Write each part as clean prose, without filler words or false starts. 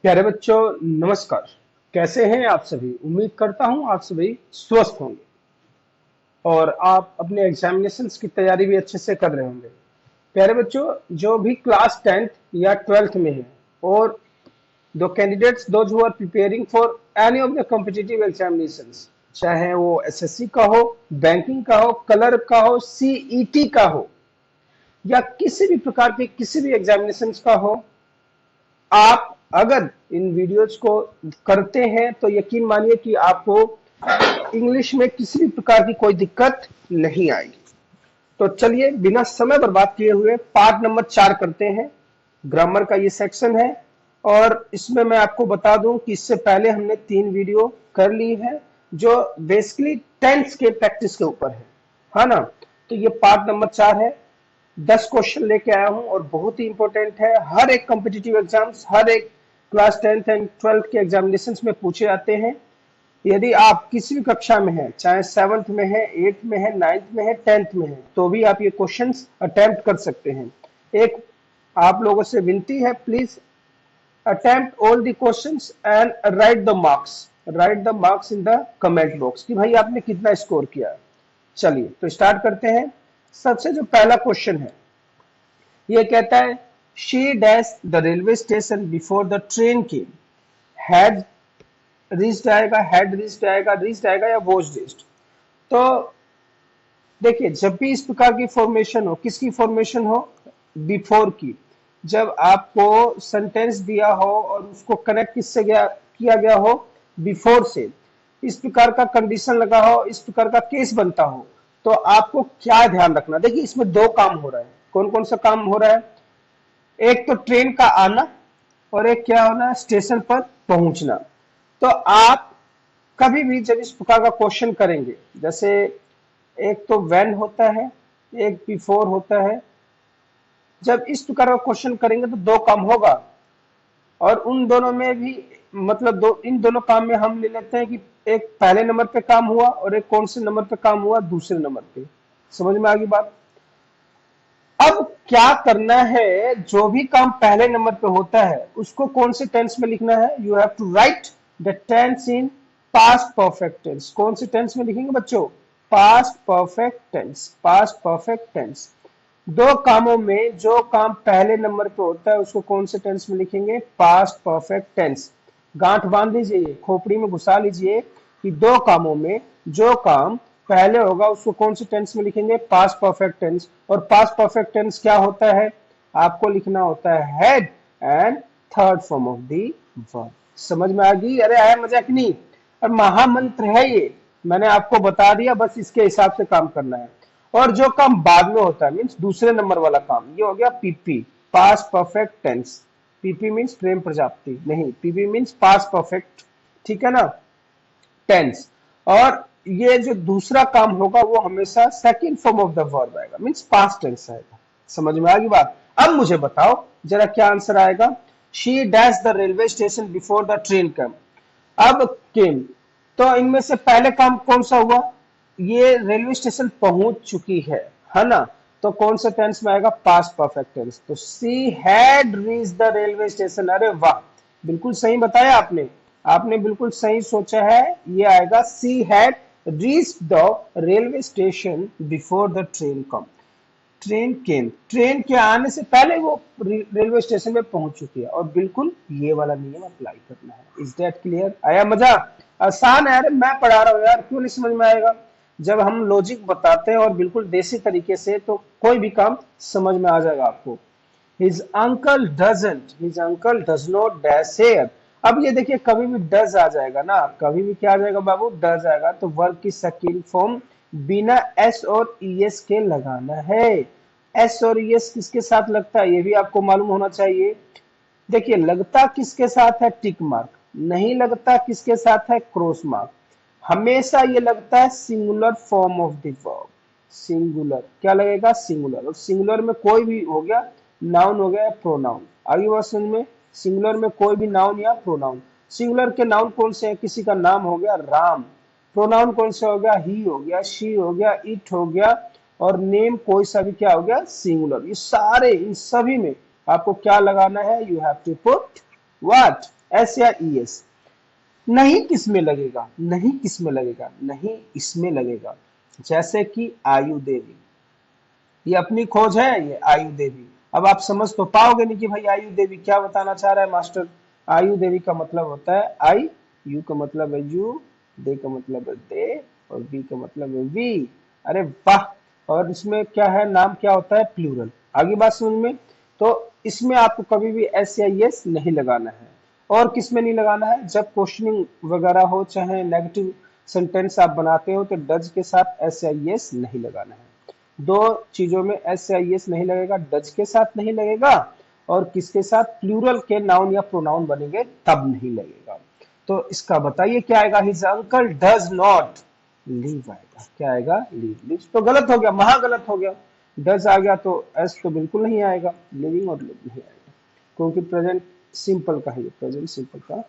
प्यारे बच्चों, नमस्कार। कैसे हैं आप सभी? उम्मीद करता हूं आप सभी स्वस्थ होंगे और आप अपने एग्जामिनेशंस की तैयारी भी अच्छे से कर रहे होंगे। प्यारे बच्चों, जो भी क्लास 10th या 12th में है और the candidates those who are preparing for any of the competitive examinations, चाहे वो एसएससी का हो, बैंकिंग का हो, कलर का हो, सीईटी का हो या किसी भी प्रकार के किसी भी एग्जामिनेशंस का हो, आप अगर इन वीडियोज को करते हैं तो यकीन मानिए कि आपको इंग्लिश में किसी भी प्रकार की कोई दिक्कत नहीं आएगी। तो चलिए बिना समय बर्बाद किए हुए पार्ट नंबर 4 करते हैं। ग्रामर का ये सेक्शन है और इसमें मैं आपको बता दूं कि इससे पहले हमने 3 वीडियो कर ली है जो बेसिकली टेंस के प्रैक्टिस के ऊपर है ना। तो ये पार्ट नंबर 4 है। 10 क्वेश्चन लेके आया हूं और बहुत ही इंपॉर्टेंट है। हर एक कॉम्पिटिटिव एग्जाम्स, हर एक क्लास 10th एंड 12th के एग्जामिनेशन में पूछे जाते हैं। यदि आप किसी भी कक्षा में हैं, चाहे 7th में है, 8th में है, 9th में है, 10th में है, तो भी आप ये क्वेश्चंस अटेम्प्ट कर सकते हैं। एक आप लोगों से विनती है, please attempt all the questions and right the marks in the comment box कि भाई आपने कितना स्कोर किया। चलिए तो स्टार्ट करते हैं। सबसे जो पहला क्वेश्चन है, ये कहता है she dash the railway station before the train came. Had reached आएगा, रीच्ड आएगा या वॉज रीच्ड। तो देखिए, जब भी इस प्रकार की फॉर्मेशन हो, किसकी फॉर्मेशन हो? बिफोर की। जब आपको सेंटेंस दिया हो और उसको कनेक्ट किससे किया गया हो? बिफोर से। इस प्रकार का कंडीशन लगा हो, इस प्रकार का केस बनता हो, तो आपको क्या ध्यान रखना? देखिए, इसमें 2 काम हो रहा है। कौन कौन सा काम हो रहा है? एक तो ट्रेन का आना और एक क्या होना? स्टेशन पर पहुंचना। तो आप कभी भी जब इस प्रकार का क्वेश्चन करेंगे, जैसे एक तो व्हेन होता है, एक बिफोर होता है, जब इस प्रकार का क्वेश्चन करेंगे तो 2 काम होगा और उन दोनों में भी मतलब इन दोनों काम में हम ले लेते हैं कि एक पहले नंबर पे काम हुआ और एक कौन से नंबर पे काम हुआ? दूसरे नंबर पे। समझ में आ गई बात? अब क्या करना है? जो भी काम पहले नंबर पे होता है उसको कौन से टेंस में लिखना है? You have to write the tense in past perfect tense. कौन से टेंस में लिखेंगे बच्चों? Past perfect tense. Past perfect tense. 2 कामों में जो काम पहले नंबर पे होता है उसको कौन से टेंस में लिखेंगे? Past perfect tense. गांठ बांध लीजिए, खोपड़ी में घुसा लीजिए कि 2 कामों में जो काम पहले होगा उसको कौन से टेंस में लिखेंगे? Past perfect tense. और पास्ट परफेक्ट टेंस क्या होता है? आपको लिखना होता है had and third form of the verb. समझ में आ गई? अरे आया मजाक नहीं। और महामंत्र है ये, मैंने आपको बता दिया, बस इसके हिसाब से काम करना है। और जो काम बाद में होता है मीन्स दूसरे नंबर वाला काम, ये हो गया PP, past perfect tense. PP means Prem Prajapati नहीं, पीपी मीन्स पास्ट परफेक्ट। ठीक है ना? टेंस। और ये जो दूसरा काम होगा वो हमेशा second form of the verb आएगा, मींस पास्ट टेंस आएगा। समझ में आ गई बात? अब मुझे बताओ जरा क्या आंसर आएगा। She dash the railway station before the train कम। अब केम, तो इनमें से पहले काम कौन सा हुआ? ये रेलवे स्टेशन पहुंच चुकी है ना? तो कौन सा टेंस में आएगा? Past perfect tense. तो she had reach the railway station. अरे वाह, बिल्कुल सही बताया आपने। आपने बिल्कुल सही सोचा है। ये आएगा सी had reach the railway station before the train come. Train came, train के आने से पहले वो रेलवे स्टेशन में पहुंच चुकी है और बिल्कुल ये वाला नियम अप्लाई करना है। Is that clear? आया मजा? आसान है। अरे मैं पढ़ा रहा हूं यार, क्यों नहीं समझ में आएगा? जब हम लॉजिक बताते हैं और बिल्कुल देसी तरीके से, तो कोई भी काम समझ में आ जाएगा आपको। His uncle does not dash here. अब ये देखिए, कभी भी डज आ जाएगा ना, कभी भी क्या आ जाएगा बाबू? डज आएगा। तो वर्ब की सेकंड फॉर्म बिना एस और ईएस के लगाना है। एस और ईएस किसके साथ लगता है ये भी आपको मालूम होना चाहिए। देखिए, लगता किसके साथ है? Tick mark. नहीं लगता किसके साथ है? Cross mark. हमेशा ये लगता है singular form of the verb. Singular क्या लगेगा? सिंगुलर। और सिंगुलर में कोई भी हो गया, नाउन हो गया, प्रोनाउन। आगे बात समझ में? सिंगुलर में कोई भी नाउन या प्रोनाउन। सिंगुलर के नाउन कौन से हैं? किसी का नाम हो गया राम। प्रोनाउन कौन सा हो गया? ही हो गया, शी हो गया, इट हो गया। और नेम कोई सा भी क्या हो गया? सिंगुलर। ये सारे, इन सभी में आपको क्या लगाना है? You have to put what? S या ई एस। नहीं किस में लगेगा, नहीं किस में लगेगा, नहीं इसमें लगेगा। जैसे कि आयु देवी, ये अपनी खोज है, ये आयु देवी। अब आप समझ तो पाओगे नहीं कि भाई आयु देवी क्या बताना चाह रहा है मास्टर। आयु देवी का मतलब होता है आई, यू का मतलब है यू, दे का मतलब है दे, और वी का मतलब है वी। अरे वाह। और इसमें क्या है, नाम क्या होता है, प्लूरल। आगे बात समझ में। तो इसमें आपको कभी भी एस या यस नहीं लगाना है। और किस में नहीं लगाना है, जब क्वेश्चनिंग वगैरह हो, चाहे नेगेटिव सेंटेंस आप बनाते हो, तो डज के साथ एस या यस नहीं लगाना है। दो चीजों में एस या एस नहीं लगेगा, डज के साथ नहीं लगेगा, और किसके साथ, प्लूरल के नाउन या प्रोनाउन बनेंगे तब नहीं लगेगा। तो इसका बताइए क्या आएगा, his uncle does not leave आएगा। क्या आएगा, लीव। लीव तो गलत हो गया, महा गलत हो गया। डज आ गया तो एस तो बिल्कुल नहीं आएगा, लिविंग और लिव नहीं आएगा, क्योंकि प्रेजेंट सिंपल का ही, प्रेजेंट सिंपल का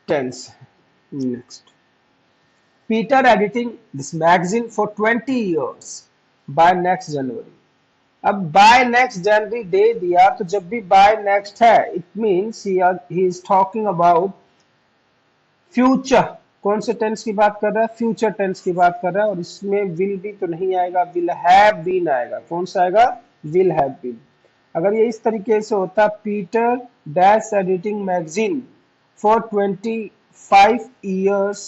टेंस है। Next, Peter editing this magazine for 20 years by next January। अब बाय नेक्स्ट जनवरी दे दिया, तो जब भी बाय नेक्स्ट है, it means he is talking about future. कौन से टेंस की बात कर रहा है, फ्यूचर टेंस की बात कर रहा है। और इसमें विल बी तो नहीं आएगा, विल हैव बीन आएगा। कौन सा आएगा, विल हैव बीन। अगर ये इस तरीके से होता, Peter dash editing magazine for 25 years,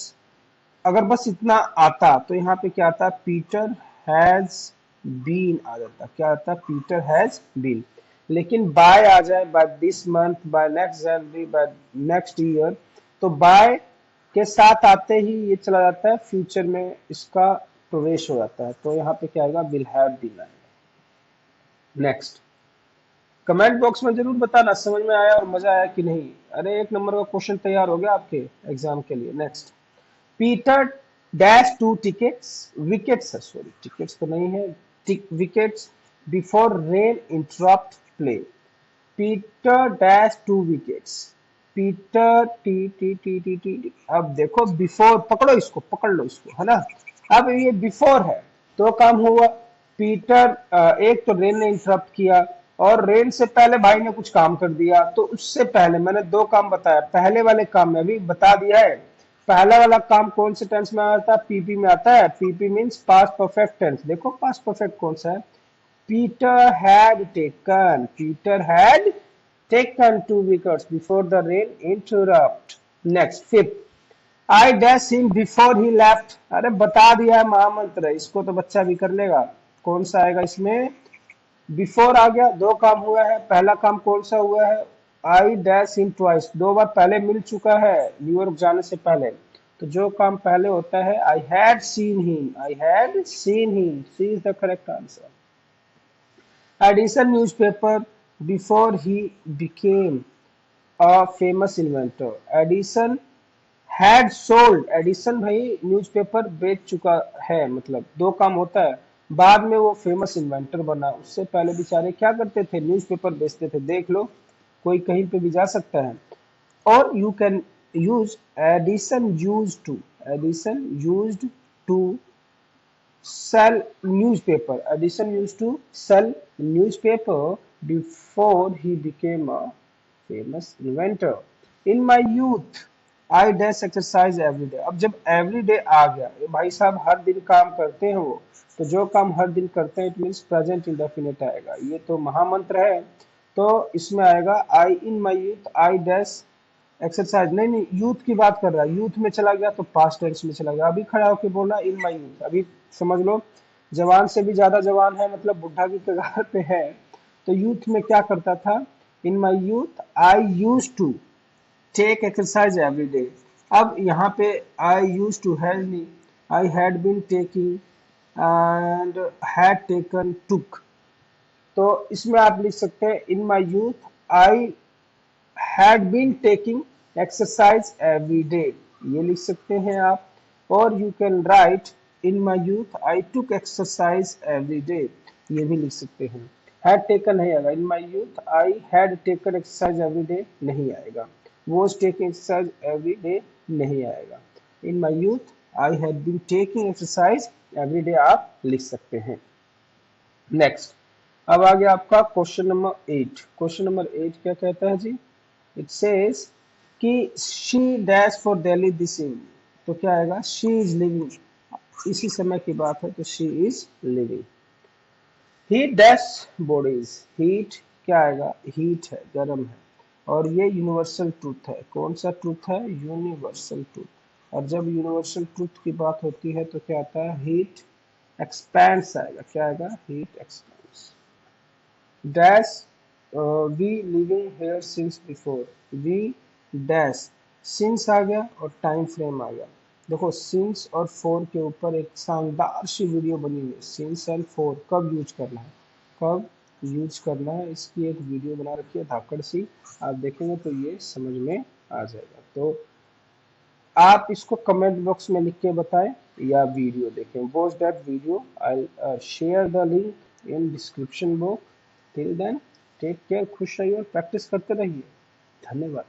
अगर बस इतना आता तो यहाँ पे क्या आता, पीटर हैज बीन आ जाता। क्या आता, पीटर हैज बीन। लेकिन बाय आ जाए, by this month, by next January, by next year, तो बाय के साथ आते ही ये चला जाता है फ्यूचर में, इसका प्रवेश हो जाता है। तो यहाँ पे क्या आएगा, विल हैव बीन आएगा। नेक्स्ट, कमेंट बॉक्स में जरूर बताना समझ में आया और मजा आया कि नहीं। अरे एक नंबर का क्वेश्चन तैयार हो गया आपके एग्जाम के लिए। Next, Peter dash two tickets, wickets है, सॉरी टिकट्स तो नहीं है, wickets before rain interrupt play. Peter dash two wickets, Peter T T T T T. अब देखो बिफोर, पकड़ो इसको, पकड़ लो इसको, है ना। अब ये बिफोर है, तो काम हुआ। पीटर एक तो रेन ने इंटरप्ट किया, और रेन से पहले भाई ने कुछ काम कर दिया, तो उससे पहले मैंने दो काम बताया। पहले वाले काम में भी बता दिया है, पहला वाला काम कौन से टेंस में आता है, पीपी में आता है। PP means past perfect tense. देखो पास्ट परफेक्ट कौन सा है, Peter had taken, Peter had taken 2 wickets before the rain interrupt। Next, fifth, I dash him before he left. अरे बता दिया है महामंत्र, इसको तो बच्चा भी कर लेगा। कौन सा आएगा इसमें, बिफोर आ गया, दो काम हुआ है। पहला काम कौन सा हुआ है, आई डैश इन ट्वाइस, दो बार पहले मिल चुका है न्यूयॉर्क जाने से पहले। तो जो काम पहले होता है, I had seen him, I had seen him, C is the correct answer. Edison newspaper before he became a famous inventor. Edison had sold, Edison भाई न्यूज़पेपर बेच चुका है, मतलब दो काम होता है। बाद में वो फेमस इन्वेंटर बना, उससे पहले बेचारे क्या करते थे, न्यूज़पेपर बेचते थे। देख लो, कोई कहीं पे भी जा सकता है। और you can use Edison use to, Edison used to sell newspaper. Edison used to sell newspaper before he became a famous inventor. In my youth, I dash exercise every day। अब जब every day आ गया, ये भाई साहब हर दिन काम करते हैं वो, तो जो काम हर दिन करते हैं, इट मीन्स प्रेजेंट इंडेफिनिट आएगा। ये तो महामंत्र है, तो इसमें आएगा I in my youth I dash exercise. नहीं नहीं, यूथ की बात कर रहा है, यूथ में चला गया तो पास्ट टेंस में चला गया। अभी खड़ा होकर बोलना इन माई यूथ। अभी समझ लो, जवान से भी ज्यादा जवान है, मतलब बुढ़ा की कगार पे है। तो यूथ में क्या करता था, in my youth I use to take exercise every day. अब यहाँ पे आई यूज टू हैड नहीं, I had been taking and had taken took. तो इसमें आप लिख सकते हैं, in my youth I had been taking exercise every day, ये लिख सकते हैं आप। और you can write in my youth I took exercise every day, ये भी लिख सकते हैं। had taken नहीं आएगा, in my youth I had taken exercise every day नहीं आएगा, was taking exercise every day नहीं आएगा। in my youth I had been taking exercise every day आप लिख सकते हैं। नेक्स्ट, अब आ गया आपका क्वेश्चन नंबर 8। क्वेश्चन नंबर 8 क्या कहता है जी, इट सेज कि she dash for Delhi this evening, तो क्या आएगा, शी इज लिविंग, इसी समय की बात है तो she is living. Heat dash bodies, heat क्या आएगा, हीट है, गर्म है, और ये यूनिवर्सल ट्रूथ है। कौन सा ट्रूथ है, यूनिवर्सल ट्रूथ। और जब यूनिवर्सल ट्रूथ की बात होती है तो क्या आता है, हीट एक्सपेंड्स आएगा, क्या आएगा, heat expands. Dash we living here since before, we dash, since आ गया और टाइम फ्रेम आ गया। देखो सिंस और फोर के ऊपर एक शानदार सी वीडियो बनी हुई है, सिंस एंड फोर कब यूज करना है, कब यूज करना है, इसकी एक वीडियो बना रखी है धाकड़ सी, आप देखेंगे तो ये समझ में आ जाएगा। तो आप इसको कमेंट बॉक्स में लिख के बताएं या वीडियो देखें, watch that video, I share the link in description box. Till then take care, खुश रहिए और प्रैक्टिस करते रहिए। धन्यवाद।